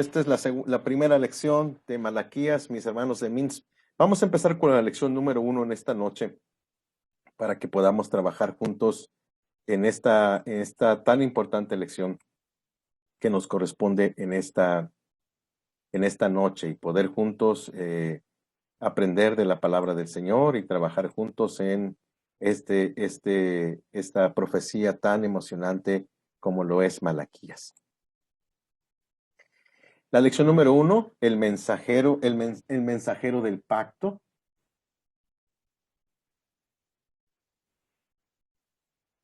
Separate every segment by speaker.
Speaker 1: Esta es la primera lección de Malaquías, mis hermanos de Minsk. Vamos a empezar con la lección número 1 en esta noche para que podamos trabajar juntos en esta tan importante lección que nos corresponde en esta noche y poder juntos aprender de la palabra del Señor y trabajar juntos en esta profecía tan emocionante como lo es Malaquías. La lección número 1, el mensajero del pacto.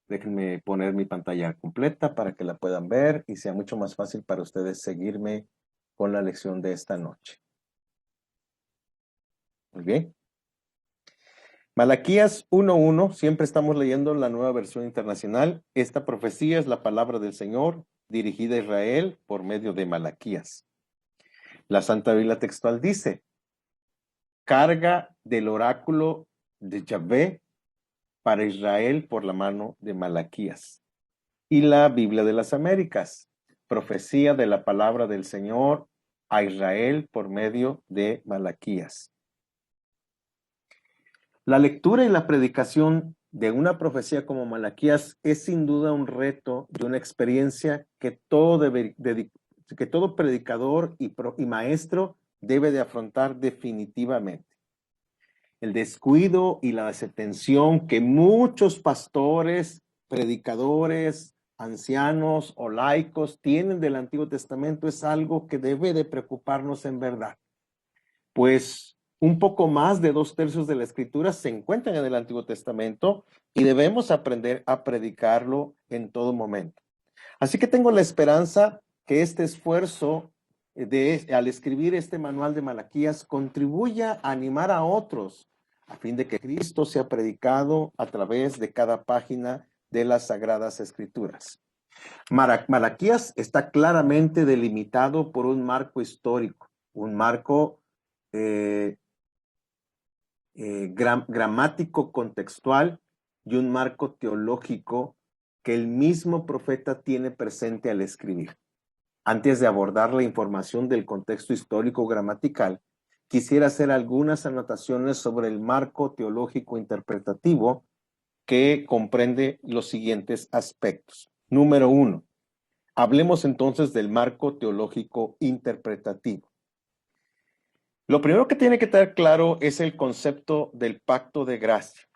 Speaker 1: Déjenme poner mi pantalla completa para que la puedan ver y sea mucho más fácil para ustedes seguirme con la lección de esta noche. Muy bien. Malaquías 1:1, siempre estamos leyendo la Nueva Versión Internacional. Esta profecía es la palabra del Señor dirigida a Israel por medio de Malaquías. La Santa Biblia textual dice: carga del oráculo de Yahvé para Israel por la mano de Malaquías. Y la Biblia de las Américas, profecía de la palabra del Señor a Israel por medio de Malaquías. La lectura y la predicación de una profecía como Malaquías es sin duda un reto y una experiencia que todo predicador y maestro debe de afrontar definitivamente. El descuido y la desatención que muchos pastores, predicadores, ancianos o laicos tienen del Antiguo Testamento es algo que debe de preocuparnos en verdad. Pues un poco más de 2/3 de la Escritura se encuentran en el Antiguo Testamento y debemos aprender a predicarlo en todo momento. Así que tengo la esperanza que este esfuerzo al escribir este manual de Malaquías contribuya a animar a otros a fin de que Cristo sea predicado a través de cada página de las Sagradas Escrituras. Malaquías está claramente delimitado por un marco histórico, un marco gramático contextual y un marco teológico que el mismo profeta tiene presente al escribir. Antes de abordar la información del contexto histórico gramatical, quisiera hacer algunas anotaciones sobre el marco teológico interpretativo que comprende los siguientes aspectos. Número 1. Hablemos entonces del marco teológico interpretativo. Lo primero que tiene que tener claro es el concepto del pacto de gracia.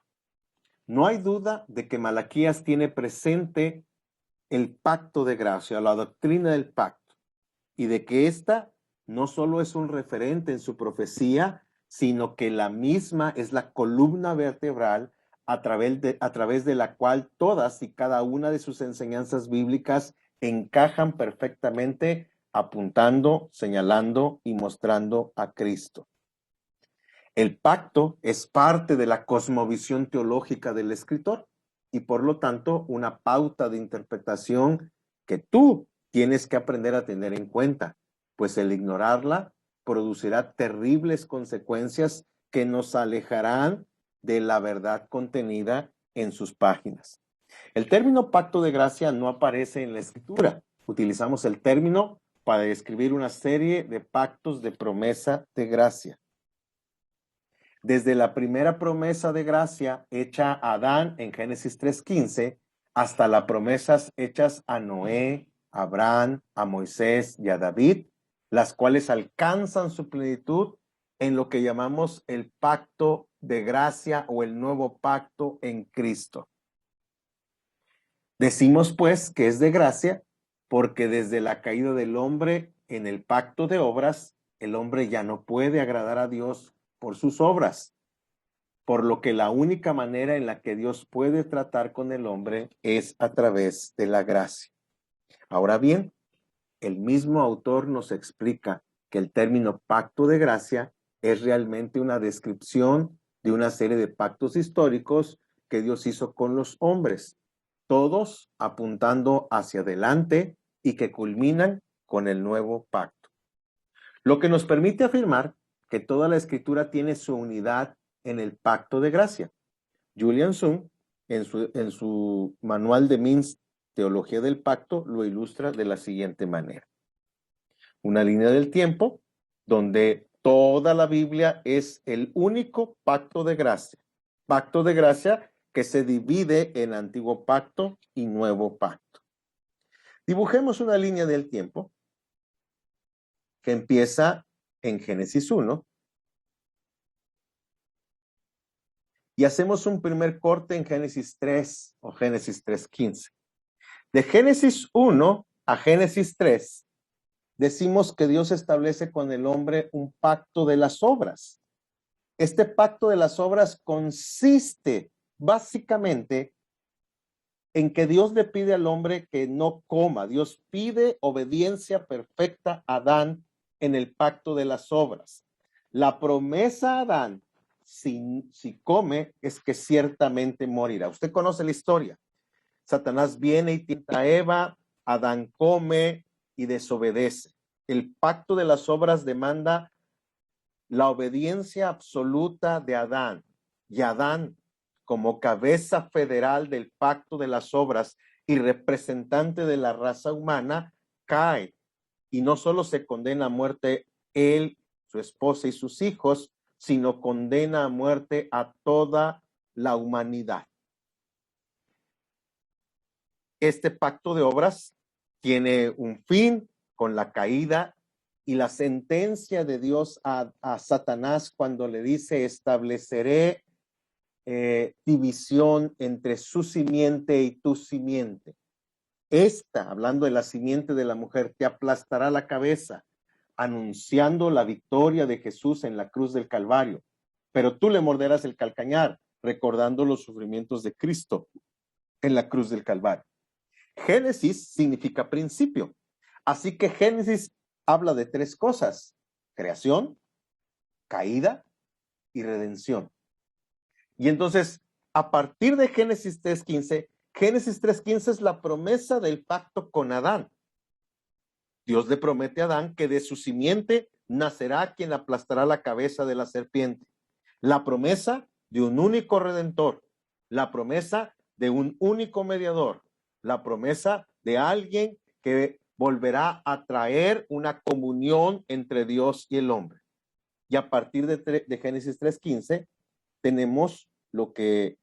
Speaker 1: No hay duda de que Malaquías tiene presente el pacto de gracia, la doctrina del pacto, y de que esta no solo es un referente en su profecía, sino que la misma es la columna vertebral a través de la cual todas y cada una de sus enseñanzas bíblicas encajan perfectamente, apuntando, señalando y mostrando a Cristo. El pacto es parte de la cosmovisión teológica del escritor y por lo tanto una pauta de interpretación que tú tienes que aprender a tener en cuenta, pues el ignorarla producirá terribles consecuencias que nos alejarán de la verdad contenida en sus páginas. El término pacto de gracia no aparece en la escritura. Utilizamos el término para describir una serie de pactos de promesa de gracia. Desde la primera promesa de gracia hecha a Adán en Génesis 3:15 hasta las promesas hechas a Noé, a Abraham, a Moisés y a David, las cuales alcanzan su plenitud en lo que llamamos el pacto de gracia o el nuevo pacto en Cristo. Decimos pues que es de gracia porque desde la caída del hombre en el pacto de obras, el hombre ya no puede agradar a Dios por sus obras, por lo que la única manera en la que Dios puede tratar con el hombre es a través de la gracia. Ahora bien, el mismo autor nos explica que el término pacto de gracia es realmente una descripción de una serie de pactos históricos que Dios hizo con los hombres, todos apuntando hacia adelante y que culminan con el nuevo pacto. Lo que nos permite afirmar que toda la escritura tiene su unidad en el pacto de gracia. Julian Sung, en su manual de Minsk, Teología del Pacto, lo ilustra de la siguiente manera. una línea del tiempo donde toda la Biblia es el único pacto de gracia que se divide en Antiguo Pacto y Nuevo Pacto. Dibujemos una línea del tiempo que empieza en Génesis 1 y hacemos un primer corte en Génesis 3 o Génesis 3:15. De Génesis 1 a Génesis 3 decimos que Dios establece con el hombre un pacto de las obras. Este pacto de las obras consiste básicamente en que Dios le pide al hombre que no coma. Dios pide obediencia perfecta a Adán en el pacto de las obras. La promesa a Adán, si come, es que ciertamente morirá. Usted conoce la historia. Satanás viene y tienta a Eva, Adán come y desobedece. El pacto de las obras demanda la obediencia absoluta de Adán. Y Adán, como cabeza federal del pacto de las obras y representante de la raza humana, cae. Y no solo se condena a muerte él, su esposa y sus hijos, sino condena a muerte a toda la humanidad. Este pacto de obras tiene un fin con la caída y la sentencia de Dios a Satanás cuando le dice: estableceré división entre su simiente y tu simiente. Esta, hablando de la simiente de la mujer, te aplastará la cabeza, anunciando la victoria de Jesús en la cruz del Calvario. Pero tú le morderás el calcañar, recordando los sufrimientos de Cristo en la cruz del Calvario. Génesis significa principio. Así que Génesis habla de tres cosas: creación, caída y redención. Y entonces, a partir de Génesis 3:15 es la promesa del pacto con Adán. Dios le promete a Adán que de su simiente nacerá quien aplastará la cabeza de la serpiente. La promesa de un único redentor, la promesa de un único mediador, la promesa de alguien que volverá a traer una comunión entre Dios y el hombre. Y a partir de Génesis 3:15 tenemos lo que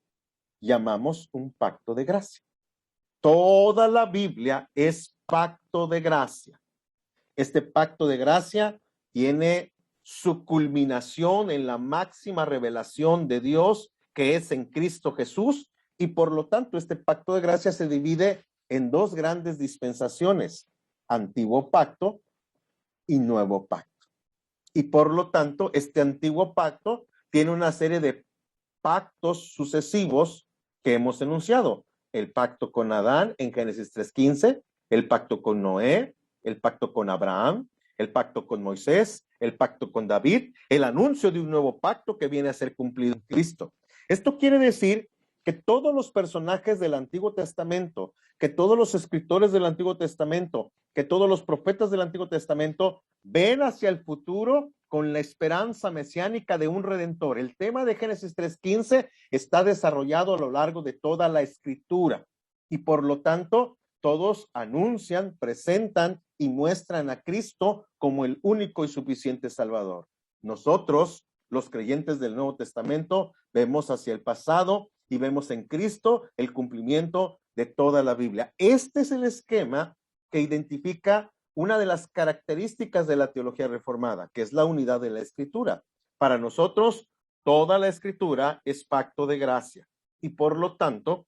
Speaker 1: llamamos un pacto de gracia. Toda la Biblia es pacto de gracia. Este pacto de gracia tiene su culminación en la máxima revelación de Dios, que es en Cristo Jesús, y por lo tanto este pacto de gracia se divide en dos grandes dispensaciones: Antiguo Pacto y Nuevo Pacto. Y por lo tanto este Antiguo Pacto tiene una serie de pactos sucesivos que hemos enunciado: el pacto con Adán en Génesis 3:15, el pacto con Noé, el pacto con Abraham, el pacto con Moisés, el pacto con David, el anuncio de un nuevo pacto que viene a ser cumplido en Cristo. Esto quiere decir que todos los personajes del Antiguo Testamento, que todos los escritores del Antiguo Testamento, que todos los profetas del Antiguo Testamento ven hacia el futuro con la esperanza mesiánica de un redentor. El tema de Génesis 3:15 está desarrollado a lo largo de toda la escritura y por lo tanto todos anuncian, presentan y muestran a Cristo como el único y suficiente Salvador. Nosotros, los creyentes del Nuevo Testamento, vemos hacia el pasado y vemos en Cristo el cumplimiento de toda la Biblia. Este es el esquema que identifica una de las características de la teología reformada, que es la unidad de la Escritura. Para nosotros, toda la Escritura es pacto de gracia y por lo tanto,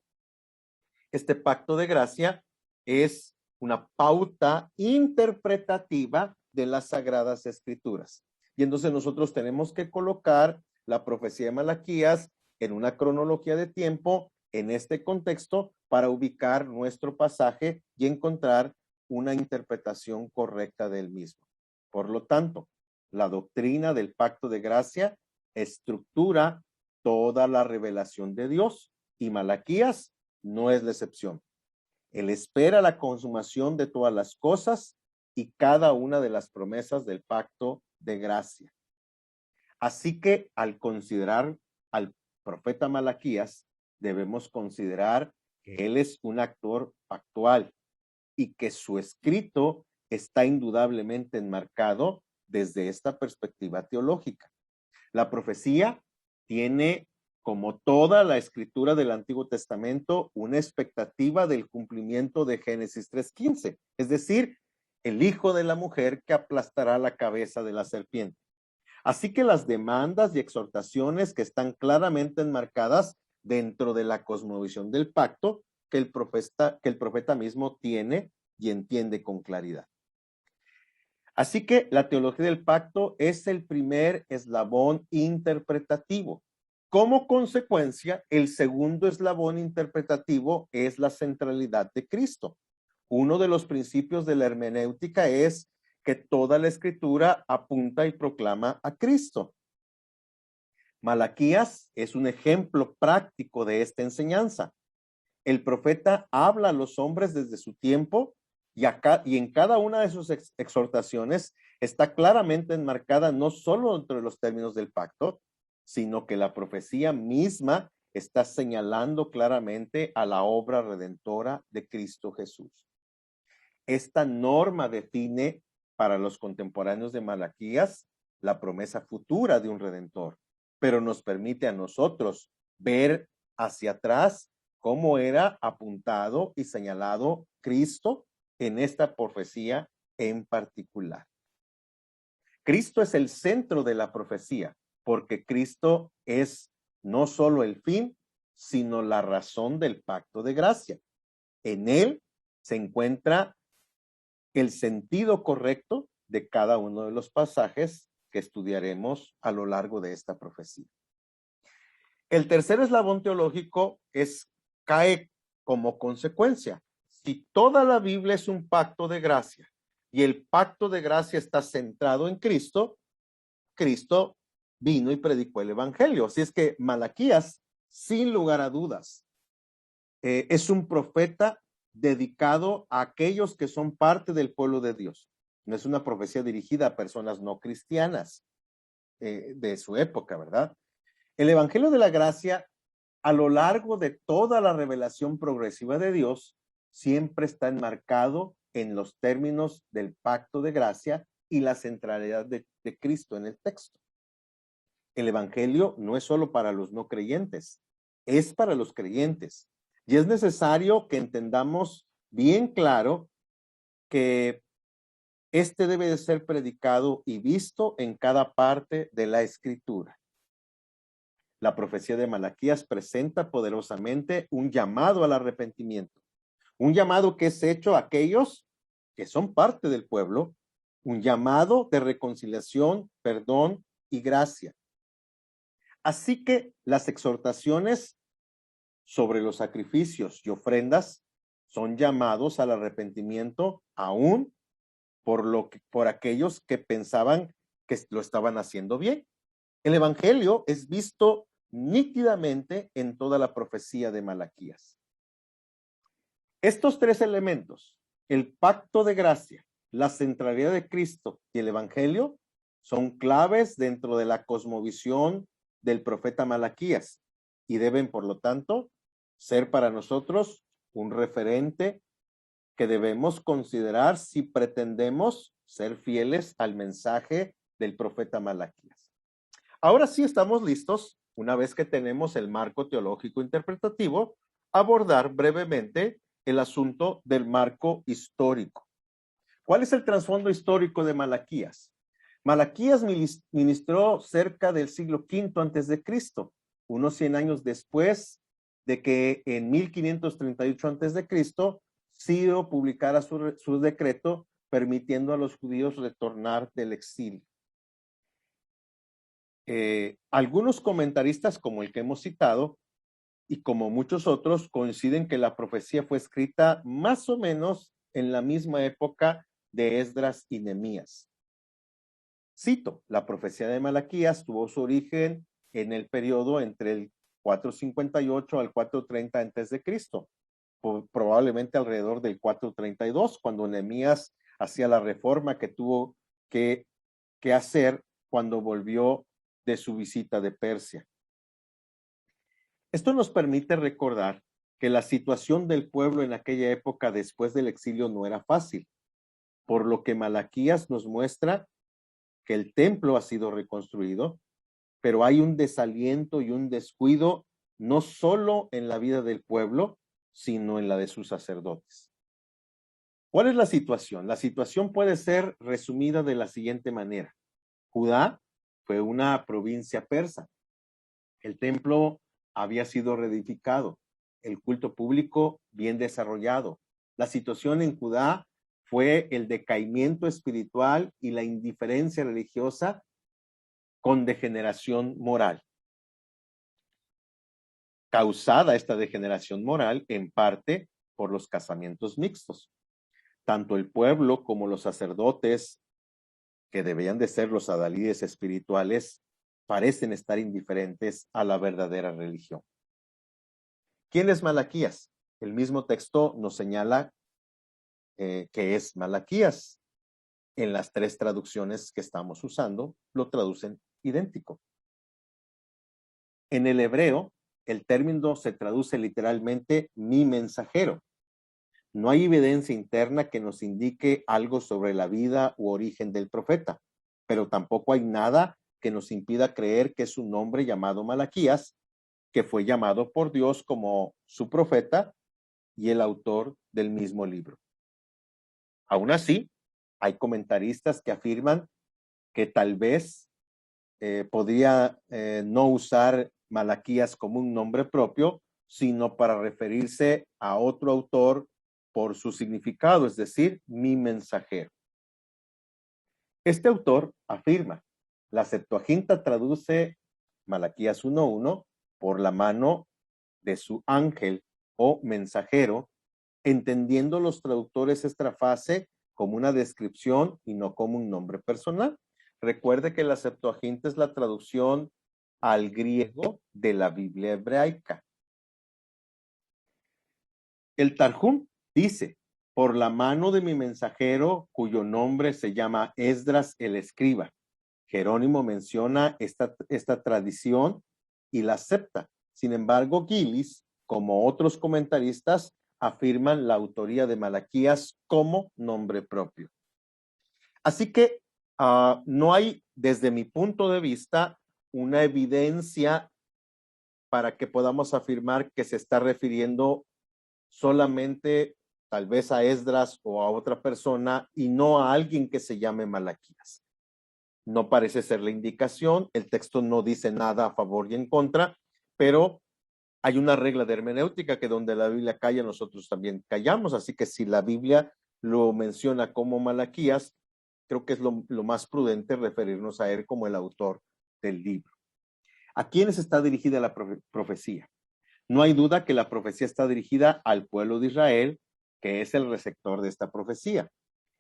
Speaker 1: este pacto de gracia es una pauta interpretativa de las Sagradas Escrituras. Y entonces nosotros tenemos que colocar la profecía de Malaquías en una cronología de tiempo en este contexto para ubicar nuestro pasaje y encontrar una interpretación correcta del mismo. Por lo tanto, la doctrina del pacto de gracia estructura toda la revelación de Dios y Malaquías no es la excepción. Él espera la consumación de todas las cosas y cada una de las promesas del pacto de gracia. Así que al considerar al profeta Malaquías, debemos considerar que él es un actor pactual y que su escrito está indudablemente enmarcado desde esta perspectiva teológica. La profecía tiene, como toda la escritura del Antiguo Testamento, una expectativa del cumplimiento de Génesis 3:15, es decir, el hijo de la mujer que aplastará la cabeza de la serpiente. Así que las demandas y exhortaciones que están claramente enmarcadas dentro de la cosmovisión del pacto que el profeta mismo tiene y entiende con claridad. Así que la teología del pacto es el primer eslabón interpretativo. Como consecuencia, el segundo eslabón interpretativo es la centralidad de Cristo. Uno de los principios de la hermenéutica es que toda la escritura apunta y proclama a Cristo. Malaquías es un ejemplo práctico de esta enseñanza. El profeta habla a los hombres desde su tiempo y en cada una de sus exhortaciones está claramente enmarcada no solo entre los términos del pacto, sino que la profecía misma está señalando claramente a la obra redentora de Cristo Jesús. Esta norma define para los contemporáneos de Malaquías la promesa futura de un redentor, pero nos permite a nosotros ver hacia atrás cómo era apuntado y señalado Cristo en esta profecía en particular. Cristo es el centro de la profecía, porque Cristo es no solo el fin, sino la razón del pacto de gracia. En él se encuentra el sentido correcto de cada uno de los pasajes que estudiaremos a lo largo de esta profecía. El tercer eslabón teológico cae como consecuencia. Si toda la Biblia es un pacto de gracia y el pacto de gracia está centrado en Cristo, Cristo vino y predicó el evangelio. Así es que Malaquías, sin lugar a dudas, es un profeta dedicado a aquellos que son parte del pueblo de Dios. No es una profecía dirigida a personas no cristianas de su época, ¿verdad? El evangelio de la gracia, a lo largo de toda la revelación progresiva de Dios, siempre está enmarcado en los términos del pacto de gracia y la centralidad de Cristo en el texto. El evangelio no es solo para los no creyentes, es para los creyentes. Y es necesario que entendamos bien claro que este debe de ser predicado y visto en cada parte de la escritura. La profecía de Malaquías presenta poderosamente un llamado al arrepentimiento, un llamado que es hecho a aquellos que son parte del pueblo, un llamado de reconciliación, perdón y gracia. Así que las exhortaciones sobre los sacrificios y ofrendas son llamados al arrepentimiento aún por aquellos que pensaban que lo estaban haciendo bien. El evangelio es visto nítidamente en toda la profecía de Malaquías. Estos tres elementos, el pacto de gracia, la centralidad de Cristo y el evangelio, son claves dentro de la cosmovisión del profeta Malaquías y deben, por lo tanto, ser para nosotros un referente que debemos considerar si pretendemos ser fieles al mensaje del profeta Malaquías. Ahora sí estamos listos, una vez que tenemos el marco teológico interpretativo, a abordar brevemente el asunto del marco histórico. ¿Cuál es el trasfondo histórico de Malaquías? Malaquías ministró cerca del siglo V antes de Cristo, unos 100 años después de que en 1538 antes de Cristo Ciro publicara su decreto permitiendo a los judíos retornar del exilio. Algunos comentaristas, como el que hemos citado, y como muchos otros, coinciden que la profecía fue escrita más o menos en la misma época de Esdras y Nehemías. Cito, la profecía de Malaquías tuvo su origen en el periodo entre el 458 al 430 antes de Cristo, probablemente alrededor del 432, cuando Nehemías hacía la reforma que tuvo que hacer cuando volvió de su visita de Persia. Esto nos permite recordar que la situación del pueblo en aquella época después del exilio no era fácil. por lo que Malaquías nos muestra que el templo ha sido reconstruido, pero hay un desaliento y un descuido no solo en la vida del pueblo, sino en la de sus sacerdotes. ¿Cuál es la situación? La situación puede ser resumida de la siguiente manera. Judá fue una provincia persa. El templo había sido reedificado, el culto público bien desarrollado. La situación en Judá fue el decaimiento espiritual y la indiferencia religiosa con degeneración moral. Causada esta degeneración moral en parte por los casamientos mixtos. Tanto el pueblo como los sacerdotes, que debían de ser los adalides espirituales, parecen estar indiferentes a la verdadera religión. ¿Quién es Malaquías? El mismo texto nos señala que es Malaquías. En las tres traducciones que estamos usando, lo traducen idéntico. En el hebreo, el término se traduce literalmente mi mensajero. No hay evidencia interna que nos indique algo sobre la vida u origen del profeta, pero tampoco hay nada que nos impida creer que es un hombre llamado Malaquías, que fue llamado por Dios como su profeta y el autor del mismo libro. Aún así, hay comentaristas que afirman que tal vez podría no usar Malaquías como un nombre propio, sino para referirse a otro autor por su significado, es decir, mi mensajero. Este autor afirma, la Septuaginta traduce Malaquías 1:1 por la mano de su ángel o mensajero, entendiendo los traductores esta frase como una descripción y no como un nombre personal. Recuerde que la Septuaginta es la traducción al griego de la Biblia hebraica. El Tarjum dice, por la mano de mi mensajero, cuyo nombre se llama Esdras el escriba. Jerónimo menciona esta tradición y la acepta. Sin embargo, Gilis, como otros comentaristas, afirman la autoría de Malaquías como nombre propio. Así que no hay, desde mi punto de vista, una evidencia para que podamos afirmar que se está refiriendo solamente tal vez a Esdras o a otra persona y no a alguien que se llame Malaquías. No parece ser la indicación, el texto no dice nada a favor y en contra, pero hay una regla de hermenéutica que donde la Biblia calla, nosotros también callamos, así que si la Biblia lo menciona como Malaquías, creo que es lo más prudente referirnos a él como el autor del libro. ¿A quiénes está dirigida la profecía? No hay duda que la profecía está dirigida al pueblo de Israel, que es el receptor de esta profecía.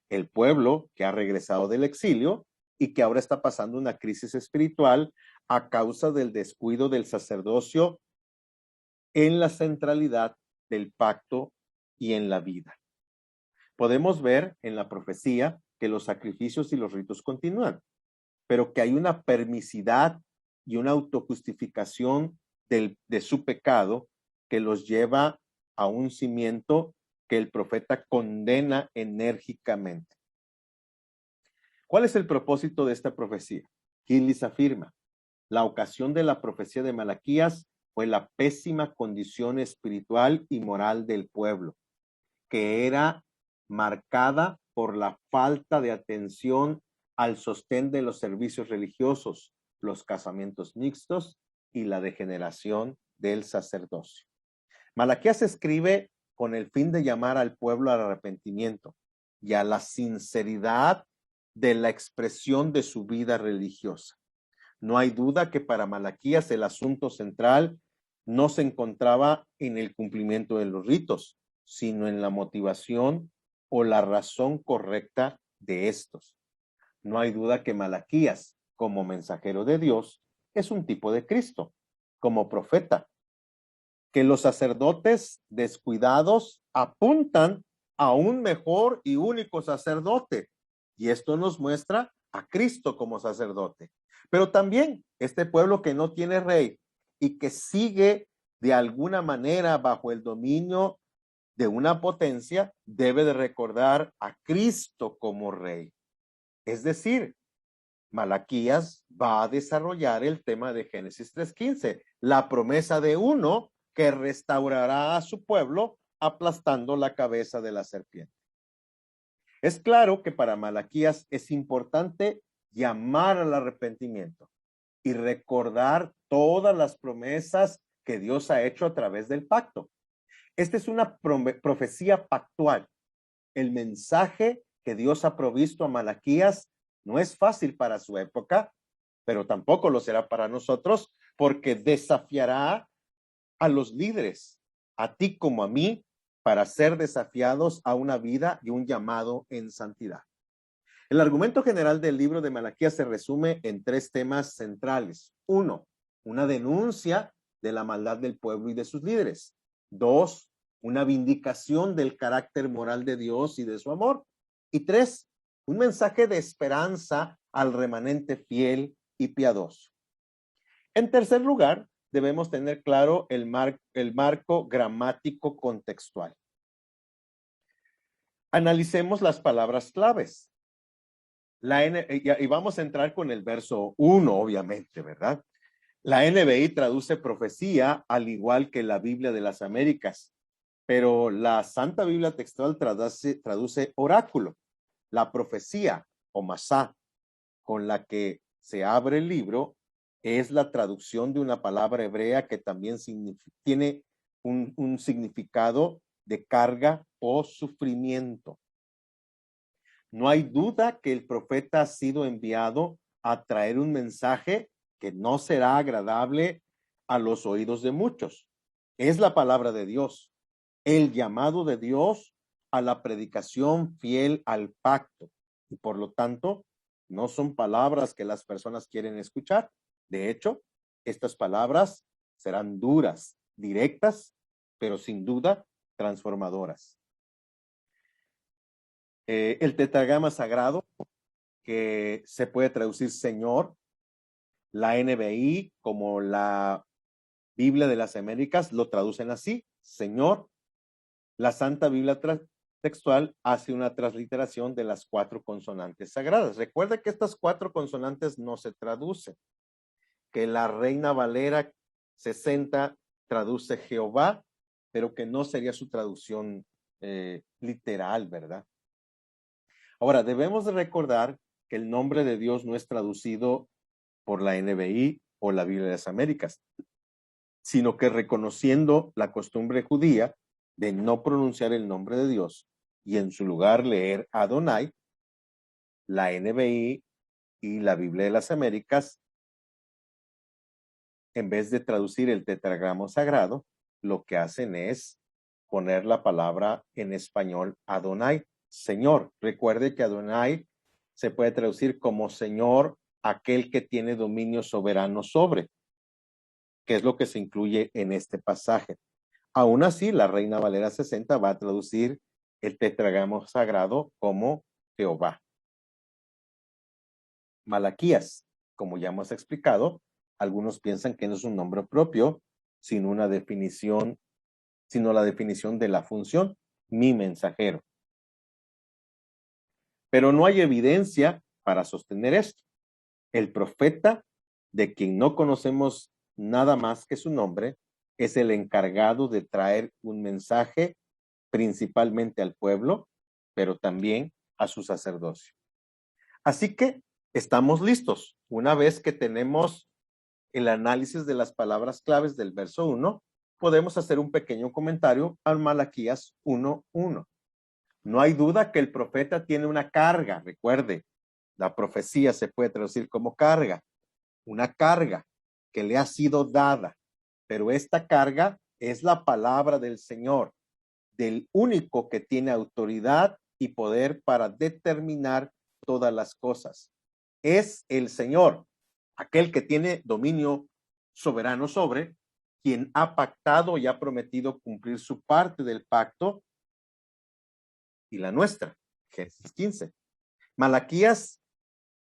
Speaker 1: El pueblo que ha regresado del exilio y que ahora está pasando una crisis espiritual a causa del descuido del sacerdocio en la centralidad del pacto y en la vida. Podemos ver en la profecía que los sacrificios y los ritos continúan, pero que hay una permisidad y una autojustificación de su pecado que los lleva a un cimiento que el profeta condena enérgicamente. ¿Cuál es el propósito de esta profecía? Gilis afirma, la ocasión de la profecía de Malaquías fue la pésima condición espiritual y moral del pueblo, que era marcada por la falta de atención al sostén de los servicios religiosos, los casamientos mixtos y la degeneración del sacerdocio. Malaquías escribe con el fin de llamar al pueblo al arrepentimiento y a la sinceridad de la expresión de su vida religiosa. No hay duda que para Malaquías el asunto central no se encontraba en el cumplimiento de los ritos, sino en la motivación o la razón correcta de estos. No hay duda que Malaquías, como mensajero de Dios, es un tipo de Cristo, como profeta, que los sacerdotes descuidados apuntan a un mejor y único sacerdote, y esto nos muestra a Cristo como sacerdote. Pero también este pueblo que no tiene rey y que sigue de alguna manera bajo el dominio de una potencia debe de recordar a Cristo como rey. Es decir, Malaquías va a desarrollar el tema de Génesis 3:15, la promesa de uno que restaurará a su pueblo aplastando la cabeza de la serpiente. Es claro que para Malaquías es importante llamar al arrepentimiento y recordar todas las promesas que Dios ha hecho a través del pacto. Esta es una profecía pactual. El mensaje que Dios ha provisto a Malaquías no es fácil para su época, pero tampoco lo será para nosotros, porque desafiará a los líderes, a ti como a mí, para ser desafiados a una vida y un llamado en santidad. El argumento general del libro de Malaquías se resume en 3 temas centrales. 1, una denuncia de la maldad del pueblo y de sus líderes. 2, una vindicación del carácter moral de Dios y de su amor. Y 3, un mensaje de esperanza al remanente fiel y piadoso. En tercer lugar, debemos tener claro el marco gramático contextual. Analicemos las palabras claves. Y vamos a entrar con el verso 1, obviamente, ¿verdad? La NBI traduce profecía al igual que la Biblia de las Américas, pero la Santa Biblia Textual traduce oráculo. La profecía o masá con la que se abre el libro es la traducción de una palabra hebrea que también tiene un significado de carga o sufrimiento. No hay duda que el profeta ha sido enviado a traer un mensaje que no será agradable a los oídos de muchos. Es la palabra de Dios, el llamado de Dios a la predicación fiel al pacto. Y por lo tanto, no son palabras que las personas quieren escuchar. De hecho, estas palabras serán duras, directas, pero sin duda transformadoras. El tetragrama sagrado, que se puede traducir Señor, la NBI como la Biblia de las Américas lo traducen así, Señor. La Santa Biblia Textual hace una transliteración de las 4 consonantes sagradas. Recuerda que estas 4 consonantes no se traducen, que la Reina Valera 60 traduce Jehová, pero que no sería su traducción literal, ¿verdad? Ahora, debemos de recordar que el nombre de Dios no es traducido por la NBI o la Biblia de las Américas, sino que reconociendo la costumbre judía de no pronunciar el nombre de Dios y en su lugar leer Adonai, la NBI y la Biblia de las Américas, en vez de traducir el tetragrama sagrado, lo que hacen es poner la palabra en español Adonai, Señor. Recuerde que Adonai se puede traducir como Señor, aquel que tiene dominio soberano sobre, que es lo que se incluye en este pasaje. Aún así, la Reina Valera 60 va a traducir el tetragrama sagrado como Jehová. Malaquías, como ya hemos explicado, algunos piensan que no es un nombre propio, sino la definición de la función, mi mensajero. Pero no hay evidencia para sostener esto. El profeta, de quien no conocemos nada más que su nombre, es el encargado de traer un mensaje principalmente al pueblo, pero también a su sacerdocio. Así que estamos listos. Una vez que tenemos el análisis de las palabras claves del verso 1, podemos hacer un pequeño comentario al Malaquías 1:1. No hay duda que el profeta tiene una carga. Recuerde, la profecía se puede traducir como carga. Una carga que le ha sido dada. Pero esta carga es la palabra del Señor, del único que tiene autoridad y poder para determinar todas las cosas. Es el Señor, aquel que tiene dominio soberano sobre, quien ha pactado y ha prometido cumplir su parte del pacto y la nuestra. Génesis 15. Malaquías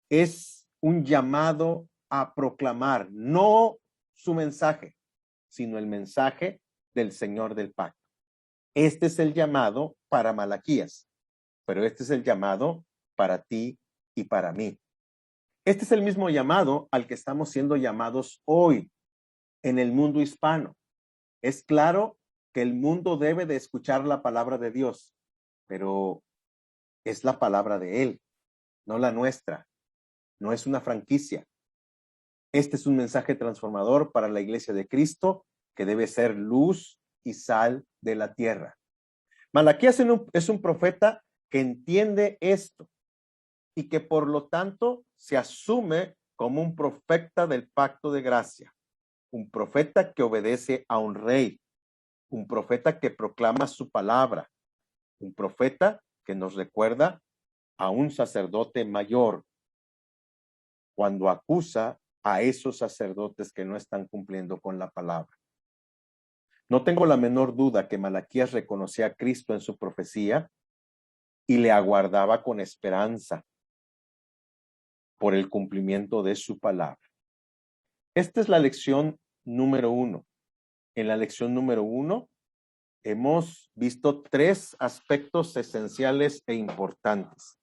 Speaker 1: es un llamado a proclamar, no su mensaje, sino el mensaje del Señor del pacto. Este es el llamado para Malaquías, pero este es el llamado para ti y para mí. Este es el mismo llamado al que estamos siendo llamados hoy en el mundo hispano. Es claro que el mundo debe de escuchar la palabra de Dios, pero es la palabra de Él, no la nuestra. No es una franquicia. Este es un mensaje transformador para la iglesia de Cristo que debe ser luz y sal de la tierra. Malaquías es un profeta que entiende esto y que por lo tanto se asume como un profeta del pacto de gracia, un profeta que obedece a un rey, un profeta que proclama su palabra, un profeta que nos recuerda a un sacerdote mayor cuando acusa a esos sacerdotes que no están cumpliendo con la palabra. No tengo la menor duda que Malaquías reconocía a Cristo en su profecía y le aguardaba con esperanza por el cumplimiento de su palabra. Esta es la lección número 1. En la lección número 1 hemos visto 3 aspectos esenciales e importantes.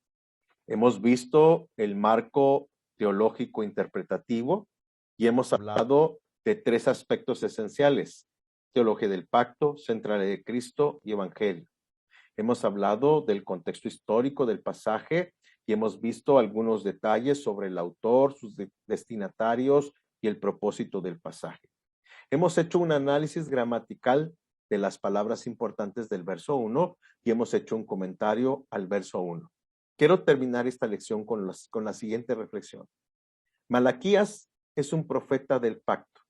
Speaker 1: Hemos visto el marco teológico interpretativo y hemos hablado de 3 aspectos esenciales: teología del pacto, centralidad de Cristo y evangelio. Hemos hablado del contexto histórico del pasaje y hemos visto algunos detalles sobre el autor, sus destinatarios y el propósito del pasaje. Hemos hecho un análisis gramatical de las palabras importantes del verso 1 y hemos hecho un comentario al verso 1. Quiero terminar esta lección con la siguiente reflexión. Malaquías es un profeta del pacto.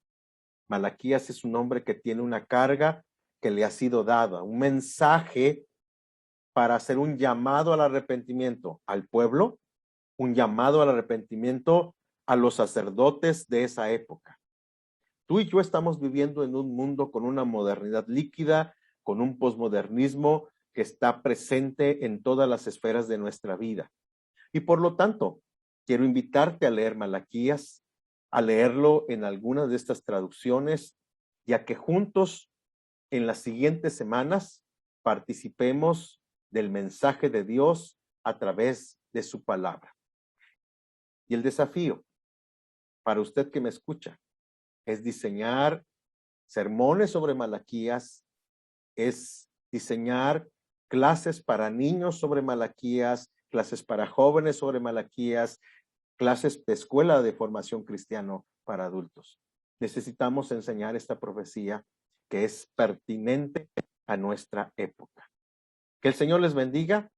Speaker 1: Malaquías es un hombre que tiene una carga que le ha sido dada, un mensaje para hacer un llamado al arrepentimiento al pueblo, un llamado al arrepentimiento a los sacerdotes de esa época. Tú y yo estamos viviendo en un mundo con una modernidad líquida, con un posmodernismo que está presente en todas las esferas de nuestra vida. Y por lo tanto, quiero invitarte a leer Malaquías, a leerlo en algunas de estas traducciones, ya que juntos en las siguientes semanas participemos del mensaje de Dios a través de su palabra. Y el desafío para usted que me escucha es diseñar sermones sobre Malaquías, es diseñar clases para niños sobre Malaquías, clases para jóvenes sobre Malaquías, clases de escuela de formación cristiano para adultos. Necesitamos enseñar esta profecía que es pertinente a nuestra época. Que el Señor les bendiga